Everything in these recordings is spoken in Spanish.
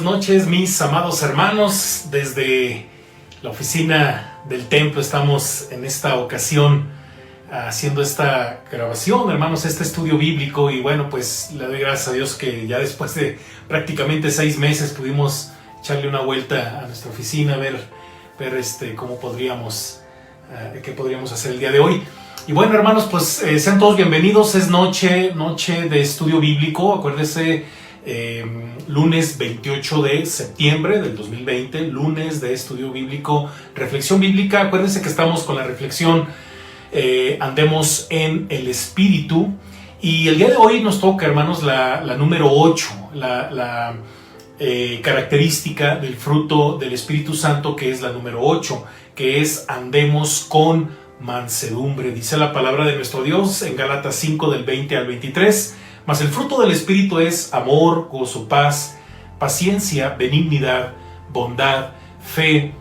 buenas noches, mis amados hermanos. Desde la oficina del templo estamos en esta ocasión haciendo esta grabación, hermanos, este estudio bíblico. Y bueno, pues le doy gracias a Dios que ya después de prácticamente 6 meses pudimos echarle una vuelta a nuestra oficina, ver cómo podríamos, qué podríamos hacer el día de hoy. Y bueno, hermanos, pues sean todos bienvenidos. Es noche de estudio bíblico. Acuérdense, lunes 28 de septiembre del 2020, lunes de estudio bíblico, reflexión bíblica. Acuérdense que estamos con la reflexión Andemos en el Espíritu. Y el día de hoy nos toca, hermanos, la número 8, la característica del fruto del Espíritu Santo, que es la número 8, que es andemos con mansedumbre. Dice la palabra de nuestro Dios en Gálatas 5 del 20 al 23. Mas el fruto del Espíritu es amor, gozo, paz, paciencia, benignidad, bondad, fe,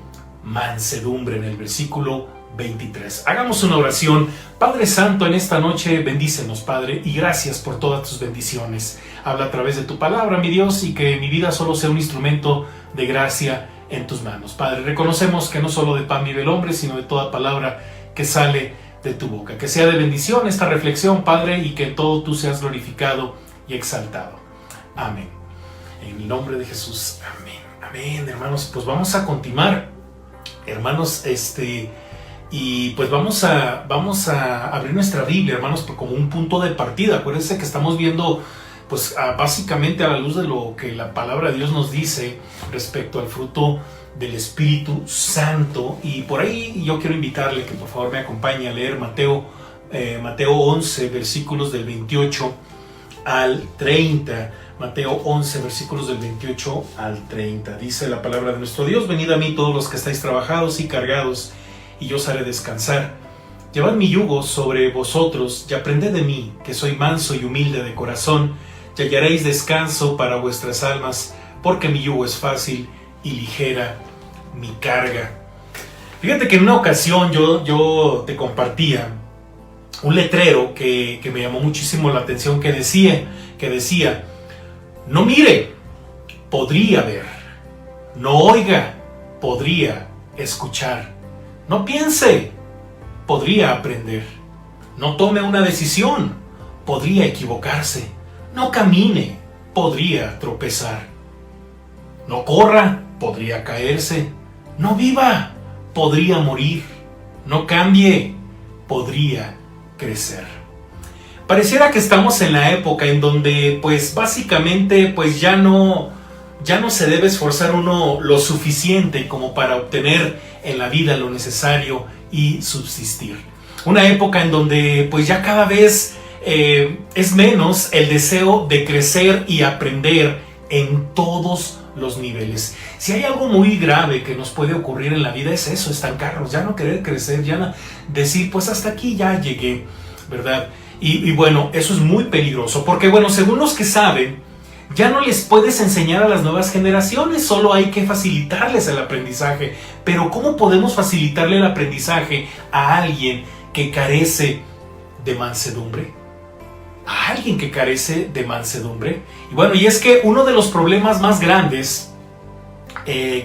mansedumbre, en el versículo 23. Hagamos una oración. Padre Santo, en esta noche bendícenos, Padre, y gracias por todas tus bendiciones. Habla a través de tu palabra, mi Dios, y que mi vida solo sea un instrumento de gracia en tus manos. Padre, reconocemos que no solo de pan vive el hombre, sino de toda palabra que sale de tu boca. Que sea de bendición esta reflexión, Padre, y que en todo tú seas glorificado y exaltado. Amén. En el nombre de Jesús. Amén. Amén, hermanos. Pues vamos a continuar, hermanos, y pues vamos a abrir nuestra Biblia, hermanos, como un punto de partida. Acuérdense que estamos viendo, pues, básicamente a la luz de lo que la palabra de Dios nos dice respecto al fruto del Espíritu Santo. Y por ahí yo quiero invitarle que por favor me acompañe a leer Mateo 11, versículos del 28 al 30. Mateo 11, versículos del 28 al 30. Dice la palabra de nuestro Dios: venid a mí todos los que estáis trabajados y cargados, y yo os haré descansar. Llevad mi yugo sobre vosotros y aprended de mí, que soy manso y humilde de corazón, y hallaréis descanso para vuestras almas, porque mi yugo es fácil y ligera mi carga. Fíjate que en una ocasión yo te compartía un letrero que me llamó muchísimo la atención, que decía: no mire, podría ver; no oiga, podría escuchar; no piense, podría aprender; no tome una decisión, podría equivocarse; no camine, podría tropezar; no corra, podría caerse; no viva, podría morir; no cambie, podría crecer. Pareciera que estamos en la época en donde, pues, básicamente, pues ya no se debe esforzar uno lo suficiente como para obtener en la vida lo necesario y subsistir. Una época en donde, pues, ya cada vez es menos el deseo de crecer y aprender en todos los niveles. Si hay algo muy grave que nos puede ocurrir en la vida, es eso: estancarnos, ya no querer crecer, ya no decir, pues hasta aquí ya llegué, ¿verdad? Y bueno, eso es muy peligroso, porque bueno, según los que saben, ya no les puedes enseñar a las nuevas generaciones, solo hay que facilitarles el aprendizaje. Pero ¿cómo podemos facilitarle el aprendizaje a alguien que carece de mansedumbre? A alguien que carece de mansedumbre. Y bueno, y es que uno de los problemas más grandes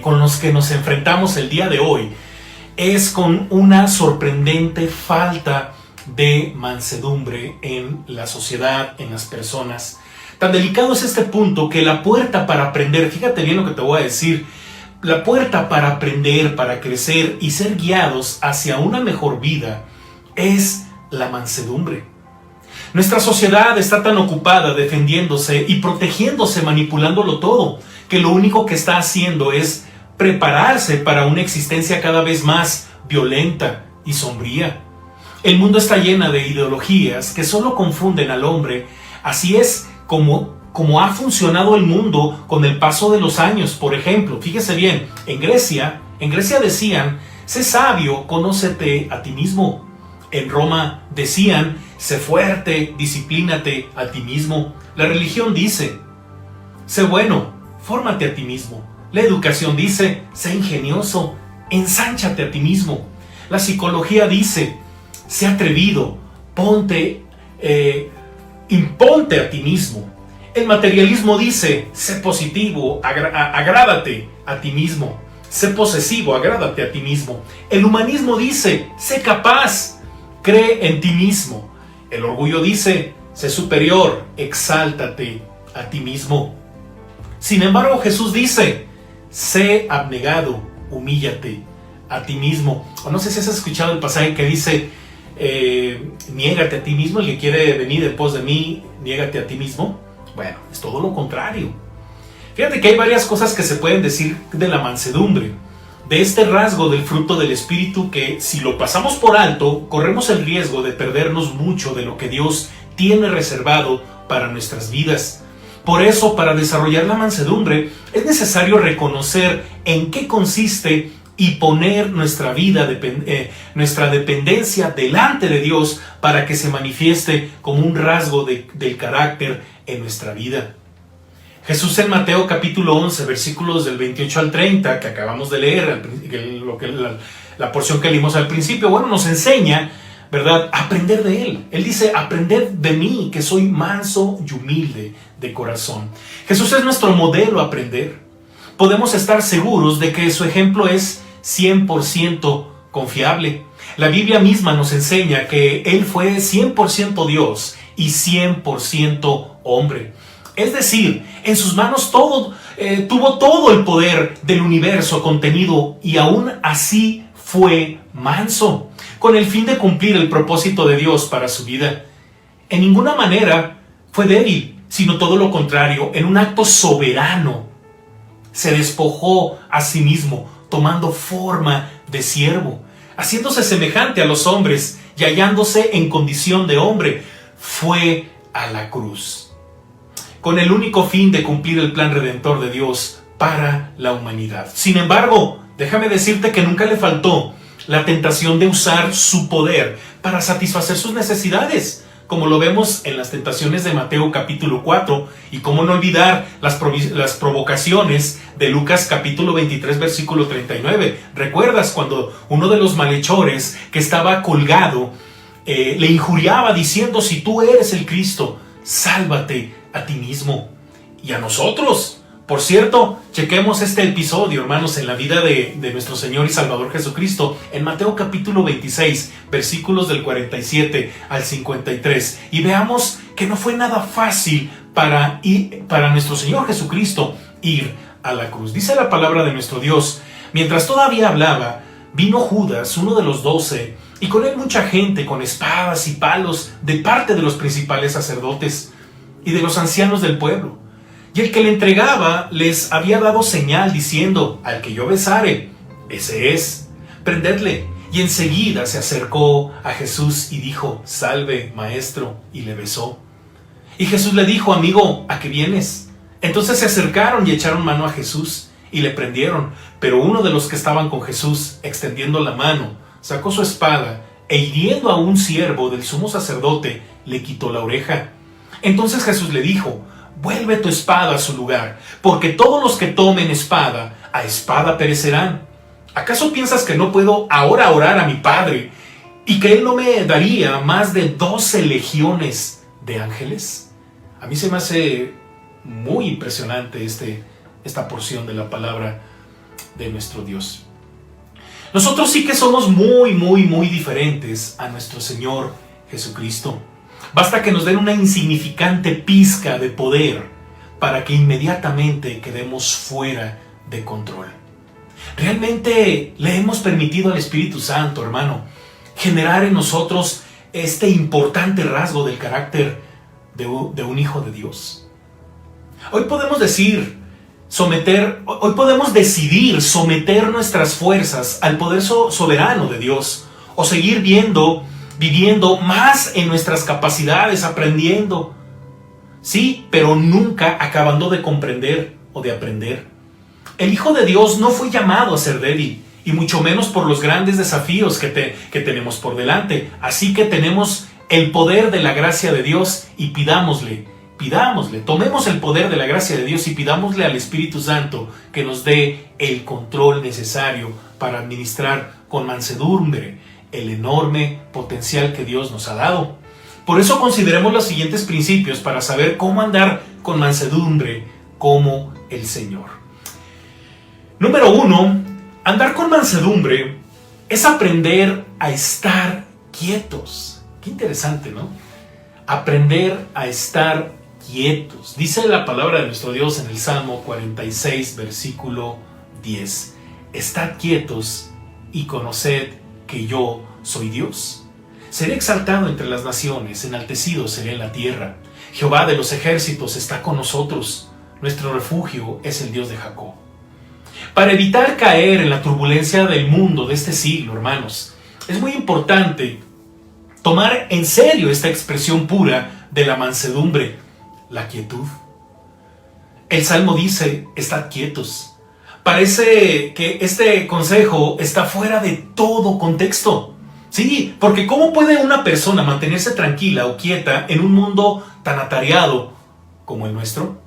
con los que nos enfrentamos el día de hoy es con una sorprendente falta de mansedumbre en la sociedad, en las personas. Tan delicado es este punto que la puerta para aprender, fíjate bien lo que te voy a decir, la puerta para aprender, para crecer y ser guiados hacia una mejor vida es la mansedumbre. Nuestra sociedad está tan ocupada defendiéndose y protegiéndose, manipulándolo todo, que lo único que está haciendo es prepararse para una existencia cada vez más violenta y sombría. El mundo está llena de ideologías que solo confunden al hombre. Así es como ha funcionado el mundo con el paso de los años. Por ejemplo, fíjese bien, en Grecia decían: sé sabio, conócete a ti mismo. En Roma decían: sé fuerte, disciplínate a ti mismo. La religión dice: sé bueno, fórmate a ti mismo. La educación dice: sé ingenioso, ensánchate a ti mismo. La psicología dice: sé atrevido, imponte a ti mismo. El materialismo dice, sé positivo, agrádate a ti mismo. Sé posesivo, agrádate a ti mismo. El humanismo dice, sé capaz, cree en ti mismo. El orgullo dice, sé superior, exáltate a ti mismo. Sin embargo, Jesús dice, sé abnegado, humíllate a ti mismo. O no sé si has escuchado el pasaje que dice, niégate a ti mismo, el que quiere venir después de mí, niégate a ti mismo. Bueno, es todo lo contrario. Fíjate que hay varias cosas que se pueden decir de la mansedumbre, de este rasgo del fruto del Espíritu que si lo pasamos por alto, corremos el riesgo de perdernos mucho de lo que Dios tiene reservado para nuestras vidas. Por eso, para desarrollar la mansedumbre, es necesario reconocer en qué consiste y poner nuestra vida, nuestra dependencia delante de Dios para que se manifieste como un rasgo del carácter en nuestra vida. Jesús en Mateo capítulo 11, versículos del 28 al 30, que acabamos de leer, la porción que leímos al principio, bueno, nos enseña, ¿verdad?, a aprender de Él. Él dice, aprended de mí, que soy manso y humilde de corazón. Jesús es nuestro modelo a aprender. Podemos estar seguros de que su ejemplo es 100% confiable. La Biblia misma nos enseña que Él fue 100% Dios y 100% hombre. Es decir, en sus manos tuvo todo el poder del universo contenido y aún así fue manso, con el fin de cumplir el propósito de Dios para su vida. En ninguna manera fue débil, sino todo lo contrario, en un acto soberano. Se despojó a sí mismo, tomando forma de siervo, haciéndose semejante a los hombres y hallándose en condición de hombre, fue a la cruz, con el único fin de cumplir el plan redentor de Dios para la humanidad. Sin embargo, déjame decirte que nunca le faltó la tentación de usar su poder para satisfacer sus necesidades, como lo vemos en las tentaciones de Mateo capítulo 4, y cómo no olvidar las provocaciones de Lucas capítulo 23 versículo 39. ¿Recuerdas cuando uno de los malhechores que estaba colgado le injuriaba diciendo, si tú eres el Cristo, sálvate a ti mismo y a nosotros? Por cierto, chequemos este episodio, hermanos, en la vida de nuestro Señor y Salvador Jesucristo, en Mateo capítulo 26, versículos del 47 al 53, y veamos que no fue nada fácil para nuestro Señor Jesucristo ir a la cruz. Dice la palabra de nuestro Dios, mientras todavía hablaba, vino Judas, uno de los 12, y con él mucha gente con espadas y palos de parte de los principales sacerdotes y de los ancianos del pueblo. Y el que le entregaba les había dado señal diciendo, al que yo besare, ese es, prendedle. Y enseguida se acercó a Jesús y dijo, salve, maestro, y le besó. Y Jesús le dijo, amigo, ¿a qué vienes? Entonces se acercaron y echaron mano a Jesús y le prendieron. Pero uno de los que estaban con Jesús, extendiendo la mano, sacó su espada e hiriendo a un siervo del sumo sacerdote, le quitó la oreja. Entonces Jesús le dijo, vuelve tu espada a su lugar, porque todos los que tomen espada, a espada perecerán. ¿Acaso piensas que no puedo ahora orar a mi Padre y que Él no me daría más de 12 legiones de ángeles? A mí se me hace muy impresionante esta porción de la palabra de nuestro Dios. Nosotros sí que somos muy diferentes a nuestro Señor Jesucristo. Basta que nos den una insignificante pizca de poder para que inmediatamente quedemos fuera de control. ¿Realmente le hemos permitido al Espíritu Santo, hermano, generar en nosotros este importante rasgo del carácter de un hijo de Dios? Hoy podemos decidir someter nuestras fuerzas al poder soberano de Dios, o seguir viviendo más en nuestras capacidades, aprendiendo. Sí, pero nunca acabando de comprender o de aprender. El Hijo de Dios no fue llamado a ser débil, y mucho menos por los grandes desafíos que tenemos por delante. Así que tenemos el poder de la gracia de Dios y pidámosle, tomemos el poder de la gracia de Dios y pidámosle al Espíritu Santo que nos dé el control necesario para administrar con mansedumbre el enorme potencial que Dios nos ha dado. Por eso consideremos los siguientes principios para saber cómo andar con mansedumbre como el Señor. Número 1, andar con mansedumbre es aprender a estar quietos. Qué interesante, ¿no? Aprender a estar quietos. Dice la palabra de nuestro Dios en el Salmo 46, versículo 10. Estad quietos y conoced que yo soy Dios. Seré exaltado entre las naciones, enaltecido seré en la tierra. Jehová de los ejércitos está con nosotros. Nuestro refugio es el Dios de Jacob. Para evitar caer en la turbulencia del mundo de este siglo, hermanos, es muy importante tomar en serio esta expresión pura de la mansedumbre, la quietud. El Salmo dice, estad quietos. Parece que este consejo está fuera de todo contexto. Sí, porque ¿cómo puede una persona mantenerse tranquila o quieta en un mundo tan atareado como el nuestro?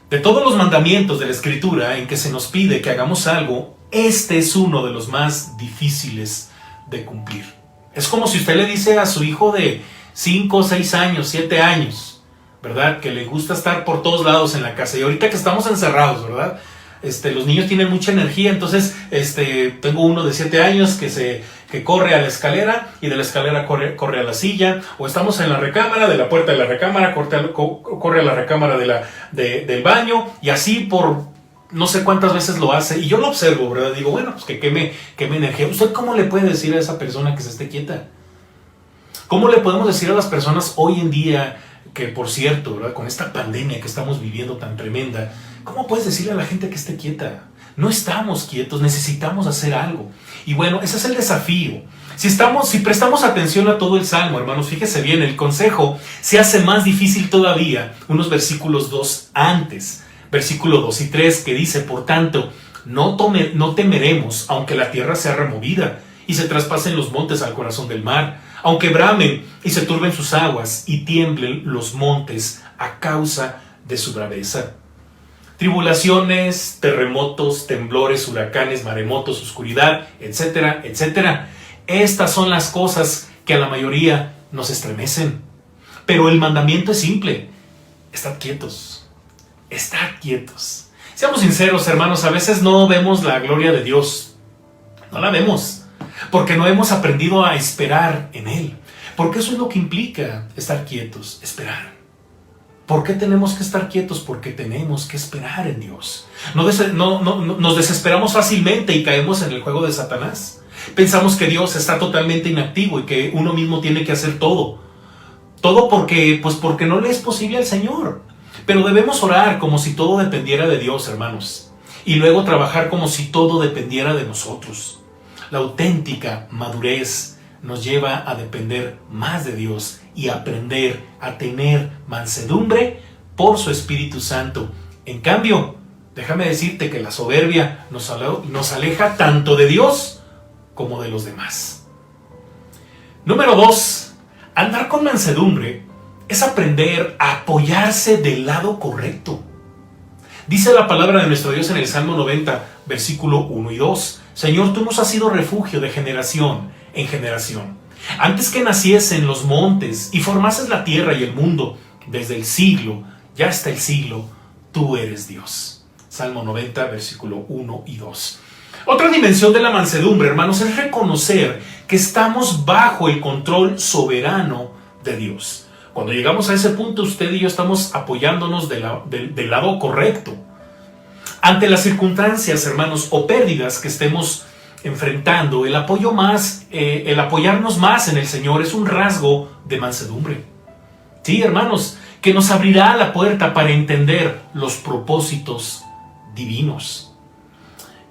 De todos los mandamientos de la Escritura en que se nos pide que hagamos algo, este es uno de los más difíciles de cumplir. Es como si usted le dice a su hijo de 5, 6 años, 7 años, ¿verdad? Que le gusta estar por todos lados en la casa. Y ahorita que estamos encerrados, ¿verdad? Los niños tienen mucha energía, entonces tengo uno de 7 años que corre a la escalera y de la escalera corre a la silla, o estamos en la recámara, de la puerta de la recámara corre a la recámara del baño, y así por no sé cuántas veces lo hace, y yo lo observo, ¿verdad? Digo, bueno, pues que queme energía. ¿Usted cómo le puede decir a esa persona que se esté quieta? ¿Cómo le podemos decir a las personas hoy en día que, por cierto, ¿verdad?, con esta pandemia que estamos viviendo tan tremenda, ¿cómo puedes decirle a la gente que esté quieta? No estamos quietos, necesitamos hacer algo. Y bueno, ese es el desafío. Si prestamos atención a todo el Salmo, hermanos, fíjese bien, el consejo se hace más difícil todavía unos versículos 2 antes. Versículo 2 y 3 que dice, por tanto, no temeremos, aunque la tierra sea removida y se traspasen los montes al corazón del mar, aunque bramen y se turben sus aguas y tiemblen los montes a causa de su braveza. Tribulaciones, terremotos, temblores, huracanes, maremotos, oscuridad, etcétera, etcétera. Estas son las cosas que a la mayoría nos estremecen. Pero el mandamiento es simple. Estad quietos. Estad quietos. Seamos sinceros, hermanos, a veces no vemos la gloria de Dios. No la vemos. Porque no hemos aprendido a esperar en Él. Porque eso es lo que implica estar quietos, esperar. ¿Por qué tenemos que estar quietos? Porque tenemos que esperar en Dios. Nos desesperamos fácilmente y caemos en el juego de Satanás. Pensamos que Dios está totalmente inactivo y que uno mismo tiene que hacer todo. Todo porque no le es posible al Señor. Pero debemos orar como si todo dependiera de Dios, hermanos. Y luego trabajar como si todo dependiera de nosotros. La auténtica madurez nos lleva a depender más de Dios y aprender a tener mansedumbre por su Espíritu Santo. En cambio, déjame decirte que la soberbia nos aleja tanto de Dios como de los demás. Número 2. Andar con mansedumbre es aprender a apoyarse del lado correcto. Dice la palabra de nuestro Dios en el Salmo 90, versículo 1 y 2. Señor, tú nos has sido refugio de generación en generación. Antes que naciesen los montes y formases la tierra y el mundo, desde el siglo ya hasta el siglo, tú eres Dios. Salmo 90, versículo 1 y 2. Otra dimensión de la mansedumbre, hermanos, es reconocer que estamos bajo el control soberano de Dios. Cuando llegamos a ese punto, usted y yo estamos apoyándonos del lado correcto. Ante las circunstancias, hermanos, o pérdidas que estemos enfrentando, el apoyarnos más en el Señor es un rasgo de mansedumbre. Sí, hermanos, que nos abrirá la puerta para entender los propósitos divinos.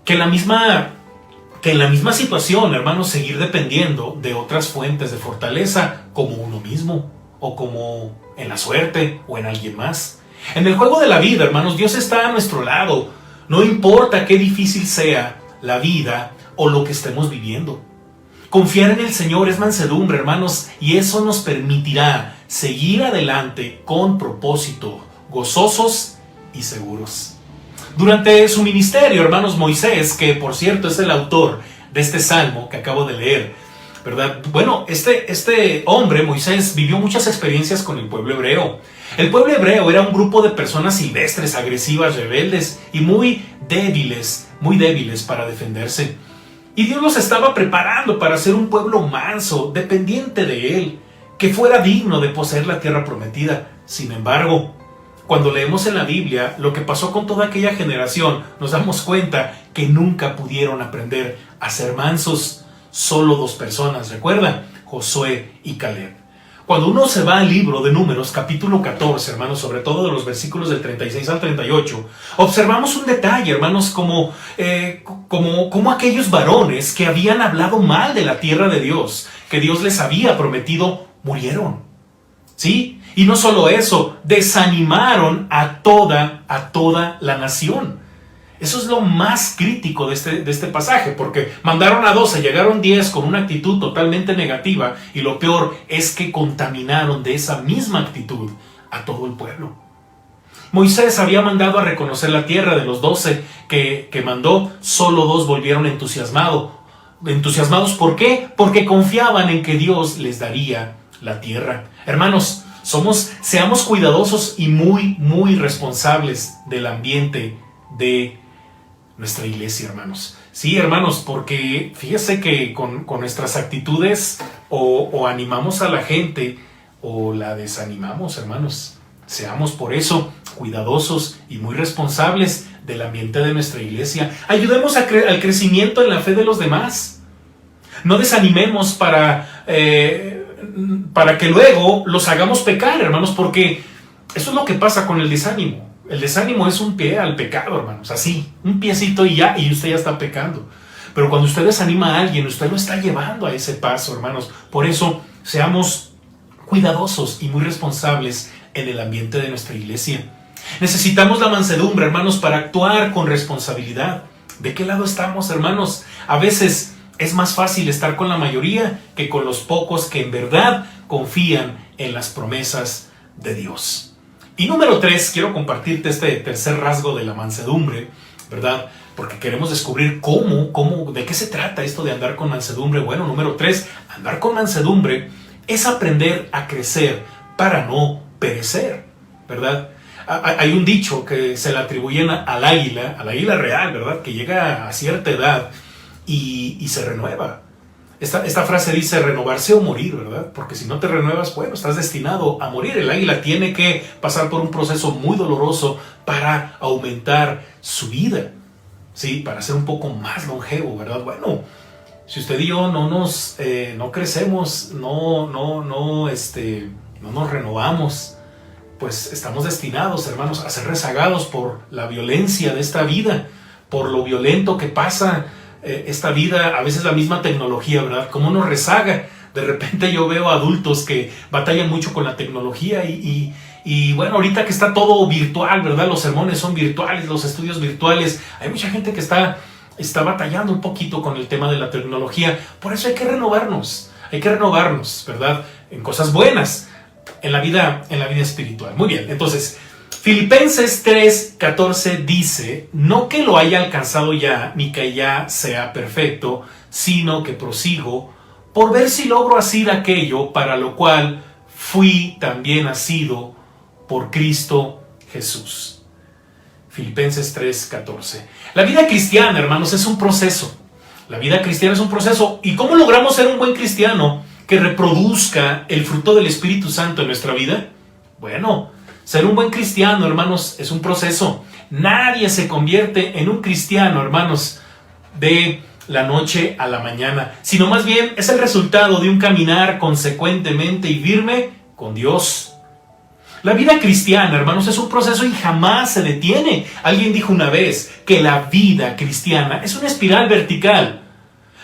Que en la misma situación, hermanos, seguir dependiendo de otras fuentes de fortaleza, como uno mismo, o como en la suerte, o en alguien más. En el juego de la vida, hermanos, Dios está a nuestro lado. No importa qué difícil sea la vida o lo que estemos viviendo. Confiar en el Señor es mansedumbre, hermanos, y eso nos permitirá seguir adelante con propósito, gozosos y seguros. Durante su ministerio, hermanos, Moisés, que por cierto es el autor de este salmo que acabo de leer, ¿verdad? Bueno, este hombre, Moisés, vivió muchas experiencias con el pueblo hebreo. El pueblo hebreo era un grupo de personas silvestres, agresivas, rebeldes y muy débiles para defenderse. Y Dios los estaba preparando para ser un pueblo manso, dependiente de Él, que fuera digno de poseer la tierra prometida. Sin embargo, cuando leemos en la Biblia lo que pasó con toda aquella generación, nos damos cuenta que nunca pudieron aprender a ser mansos. Solo 2 personas, ¿recuerdan? Josué y Caleb. Cuando uno se va al libro de Números, capítulo 14, hermanos, sobre todo de los versículos del 36 al 38, observamos un detalle, hermanos, como aquellos varones que habían hablado mal de la tierra de Dios, que Dios les había prometido, murieron. ¿Sí? Y no solo eso, desanimaron a toda la nación. Eso es lo más crítico de este pasaje, porque mandaron a 12, llegaron 10 con una actitud totalmente negativa, y lo peor es que contaminaron de esa misma actitud a todo el pueblo. Moisés había mandado a reconocer la tierra. De los 12 que mandó, solo 2 volvieron entusiasmados. ¿Por qué? Porque confiaban en que Dios les daría la tierra. Hermanos, seamos cuidadosos y muy responsables del ambiente de nuestra iglesia, hermanos. Sí, hermanos, porque fíjese que con nuestras actitudes o animamos a la gente o la desanimamos, hermanos. Seamos por eso cuidadosos y muy responsables del ambiente de nuestra iglesia. Ayudemos al crecimiento en la fe de los demás. No desanimemos para que luego los hagamos pecar, hermanos, porque eso es lo que pasa con el desánimo. El desánimo es un pie al pecado, hermanos, así, un piecito y usted ya está pecando. Pero cuando usted desanima a alguien, usted lo está llevando a ese paso, hermanos. Por eso, seamos cuidadosos y muy responsables en el ambiente de nuestra iglesia. Necesitamos la mansedumbre, hermanos, para actuar con responsabilidad. ¿De qué lado estamos, hermanos? A veces es más fácil estar con la mayoría que con los pocos que en verdad confían en las promesas de Dios. Y número 3, quiero compartirte este tercer rasgo de la mansedumbre, ¿verdad? Porque queremos descubrir de qué se trata esto de andar con mansedumbre. Bueno, número 3, andar con mansedumbre es aprender a crecer para no perecer, ¿verdad? Hay un dicho que se le atribuyen al águila real, ¿verdad? Que llega a cierta edad y se renueva. Esta frase dice renovarse o morir, ¿verdad? Porque si no te renuevas, bueno, estás destinado a morir. El águila tiene que pasar por un proceso muy doloroso para aumentar su vida, ¿sí? Para ser un poco más longevo, ¿verdad? Bueno, si usted y yo no crecemos, no nos renovamos, pues estamos destinados, hermanos, a ser rezagados por la violencia de esta vida, por lo violento que pasa esta vida, a veces la misma tecnología, ¿verdad? Cómo nos rezaga. De repente yo veo adultos que batallan mucho con la tecnología y bueno, ahorita que está todo virtual, ¿verdad? Los sermones son virtuales, los estudios virtuales. Hay mucha gente que está batallando un poquito con el tema de la tecnología. Por eso hay que renovarnos, ¿verdad? En cosas buenas, en la vida espiritual. Muy bien, entonces Filipenses 3:14 dice, no que lo haya alcanzado ya, ni que ya sea perfecto, sino que prosigo por ver si logro hacer aquello para lo cual fui también nacido por Cristo Jesús. Filipenses 3:14. La vida cristiana, hermanos, es un proceso. La vida cristiana es un proceso. ¿Y cómo logramos ser un buen cristiano que reproduzca el fruto del Espíritu Santo en nuestra vida? Bueno, ser un buen cristiano, hermanos, es un proceso. Nadie se convierte en un cristiano, hermanos, de la noche a la mañana, sino más bien es el resultado de un caminar consecuentemente y firme con Dios. La vida cristiana, hermanos, es un proceso y jamás se detiene. Alguien dijo una vez que la vida cristiana es una espiral vertical.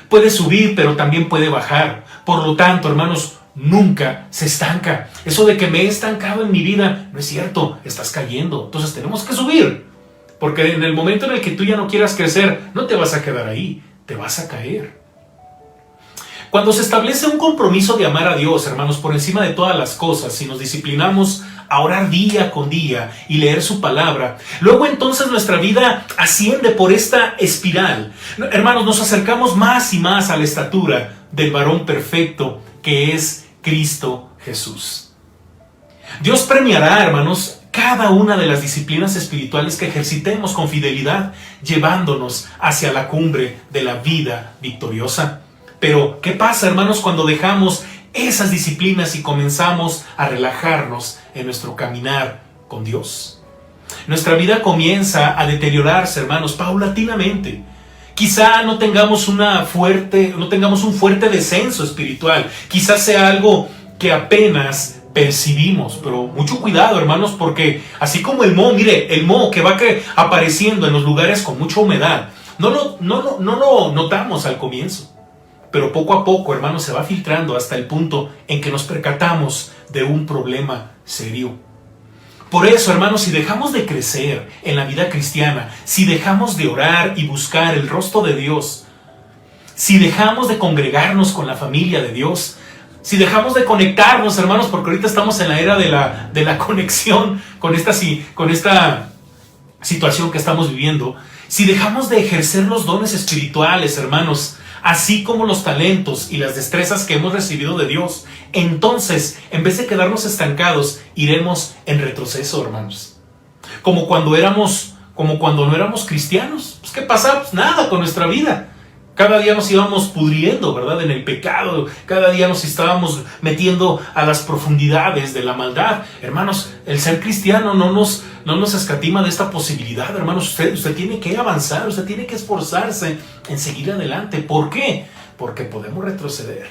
Puede subir, pero también puede bajar. Por lo tanto, hermanos, nunca se estanca. Eso de que me he estancado en mi vida, no es cierto, estás cayendo. Entonces tenemos que subir, porque en el momento en el que tú ya no quieras crecer, no te vas a quedar ahí, te vas a caer. Cuando se establece un compromiso de amar a Dios, hermanos, por encima de todas las cosas, si nos disciplinamos a orar día con día y leer su palabra, luego entonces nuestra vida asciende por esta espiral. Hermanos, nos acercamos más y más a la estatura del varón perfecto que es Cristo Jesús. Dios premiará, hermanos, cada una de las disciplinas espirituales que ejercitemos con fidelidad, llevándonos hacia la cumbre de la vida victoriosa. Pero, ¿qué pasa, hermanos, cuando dejamos esas disciplinas y comenzamos a relajarnos en nuestro caminar con Dios? Nuestra vida comienza a deteriorarse, hermanos, paulatinamente. Quizá no tengamos un fuerte descenso espiritual. Quizás sea algo que apenas percibimos, pero mucho cuidado, hermanos, porque así como el moho, mire, el moho que va apareciendo en los lugares con mucha humedad, no lo notamos al comienzo, pero poco a poco, hermanos, se va filtrando hasta el punto en que nos percatamos de un problema serio. Por eso, hermanos, si dejamos de crecer en la vida cristiana, si dejamos de orar y buscar el rostro de Dios, si dejamos de congregarnos con la familia de Dios, si dejamos de conectarnos, hermanos, porque ahorita estamos en la era de la conexión con esta situación que estamos viviendo, si dejamos de ejercer los dones espirituales, hermanos, así como los talentos y las destrezas que hemos recibido de Dios, entonces, en vez de quedarnos estancados, iremos en retroceso, hermanos. Como cuando no éramos cristianos. Pues, ¿qué pasaba? Pues nada con nuestra vida. Cada día nos íbamos pudriendo, ¿verdad? En el pecado. Cada día nos estábamos metiendo a las profundidades de la maldad. Hermanos, el ser cristiano no nos escatima de esta posibilidad, hermanos. Usted tiene que avanzar, usted tiene que esforzarse en seguir adelante. ¿Por qué? Porque podemos retroceder.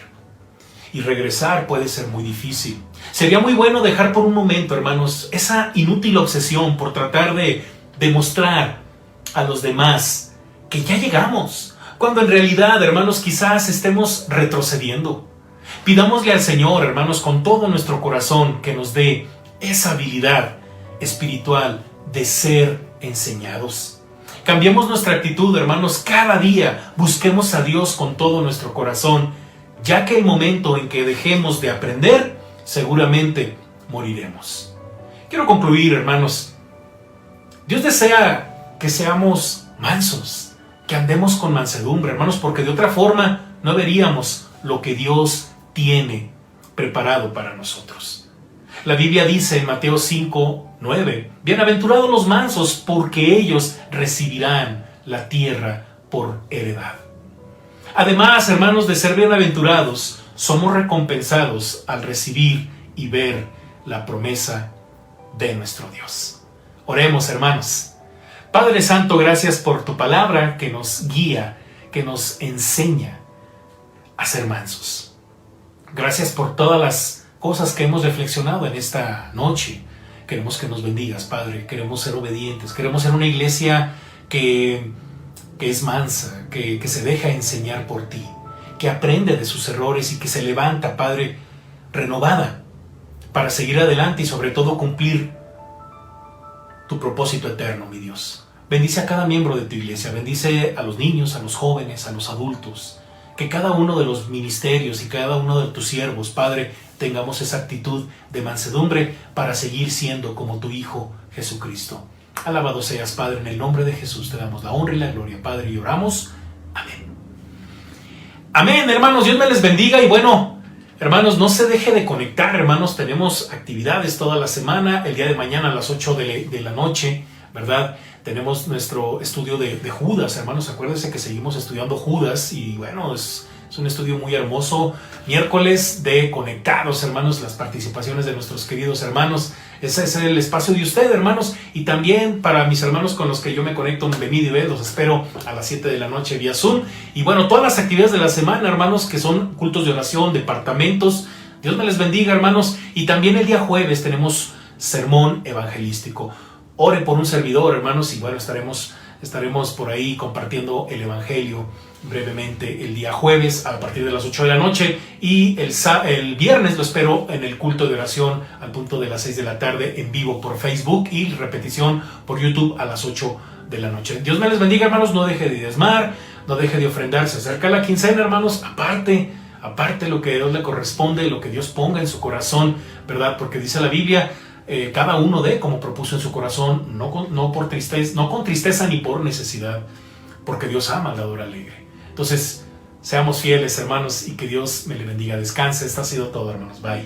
Y regresar puede ser muy difícil. Sería muy bueno dejar por un momento, hermanos, esa inútil obsesión por tratar de demostrar a los demás que ya llegamos, cuando en realidad, hermanos, quizás estemos retrocediendo. Pidámosle al Señor, hermanos, con todo nuestro corazón, que nos dé esa habilidad espiritual de ser enseñados. Cambiemos nuestra actitud, hermanos, cada día busquemos a Dios con todo nuestro corazón, ya que el momento en que dejemos de aprender, seguramente moriremos. Quiero concluir, hermanos. Dios desea que seamos mansos, que andemos con mansedumbre, hermanos, porque de otra forma no veríamos lo que Dios tiene preparado para nosotros. La Biblia dice en Mateo 5:9, bienaventurados los mansos, porque ellos recibirán la tierra por heredad. Además, hermanos, de ser bienaventurados, somos recompensados al recibir y ver la promesa de nuestro Dios. Oremos, hermanos. Padre Santo, gracias por tu palabra que nos guía, que nos enseña a ser mansos. Gracias por todas las cosas que hemos reflexionado en esta noche. Queremos que nos bendigas, Padre. Queremos ser obedientes. Queremos ser una iglesia que es mansa, que se deja enseñar por ti, que aprende de sus errores y que se levanta, Padre, renovada para seguir adelante y sobre todo cumplir tu propósito eterno, mi Dios. Bendice a cada miembro de tu iglesia, bendice a los niños, a los jóvenes, a los adultos, que cada uno de los ministerios y cada uno de tus siervos, Padre, tengamos esa actitud de mansedumbre para seguir siendo como tu Hijo Jesucristo. Alabado seas, Padre, en el nombre de Jesús te damos la honra y la gloria, Padre, y oramos. Amén. Amén, hermanos, Dios me les bendiga y bueno, hermanos, no se deje de conectar, hermanos, tenemos actividades toda la semana, el día de mañana a las 8 de la noche, ¿verdad? Tenemos nuestro estudio de Judas, hermanos. Acuérdense que seguimos estudiando Judas y bueno, es un estudio muy hermoso. Miércoles de Conectados, hermanos, las participaciones de nuestros queridos hermanos. Ese es el espacio de usted, hermanos. Y también para mis hermanos con los que yo me conecto, venid y ved, los espero a las 7 de la noche vía Zoom. Y bueno, todas las actividades de la semana, hermanos, que son cultos de oración, departamentos. Dios me les bendiga, hermanos. Y también el día jueves tenemos sermón evangelístico. Ore por un servidor, hermanos, y bueno, estaremos por ahí compartiendo el evangelio brevemente el día jueves a partir de las 8 de la noche y el viernes lo espero en el culto de oración al punto de las 6 de la tarde en vivo por Facebook y repetición por YouTube a las 8 de la noche. Dios me les bendiga, hermanos, no deje de diezmar, no deje de ofrendar, se acerca la quincena, hermanos, aparte lo que a Dios le corresponde, lo que Dios ponga en su corazón, ¿verdad? Porque dice la Biblia, cada uno dé como propuso en su corazón, no con tristeza ni por necesidad, porque Dios ama al dador alegre. Entonces, Seamos fieles, hermanos, y que Dios me le bendiga. Descanse. Esto ha sido todo, hermanos. Bye.